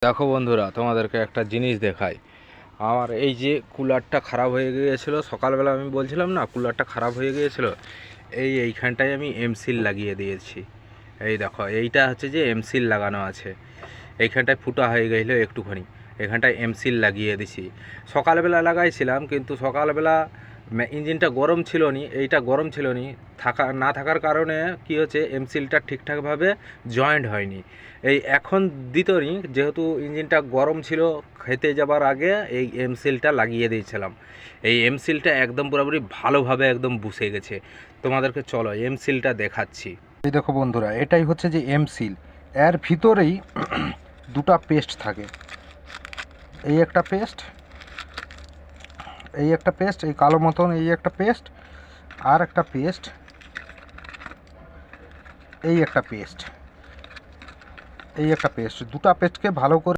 দেখো বন্ধুরা, তোমাদেরকে একটা জিনিস দেখাই। আমার এই যে কুলারটা খারাপ হয়ে গিয়েছিল, সকালবেলা আমি বলছিলাম না কুলারটা খারাপ হয়ে গিয়েছিল, এইখানটায় আমি এমসিল লাগিয়ে দিয়েছি। এই দেখো, এইটা হচ্ছে যে এমসিল লাগানো আছে। এইখানটায় ফুটা হয়ে গেছিলো একটুখানি, এখানটায় এমসিল লাগিয়ে দিছি। সকালবেলা লাগাইছিলাম, কিন্তু সকালবেলা ইঞ্জিনটা গরম ছিল নি, এইটা গরম ছিল নি, থাকার কারণে কি হচ্ছে, এমসিলটা ঠিকঠাকভাবে জয়েন্ট হয়নি। এই এখন দিত নি, যেহেতু ইঞ্জিনটা গরম ছিল, খেতে যাবার আগে এই এমসিলটা লাগিয়ে দিয়েছিলাম। এই এমসিলটা একদম পুরোপুরি ভালোভাবে একদম বসে গেছে। তোমাদেরকে চলো এমসিলটা দেখাচ্ছি। এই দেখো বন্ধুরা, এটাই হচ্ছে যে এমসিল। এর ভিতরেই দুটা পেস্ট থাকে। এই একটা পেস্ট, এই কালো মতন এই একটা পেস্ট, আর একটা পেস্ট, এই একটা পেস্ট, দুটা পেস্টকে ভালো করে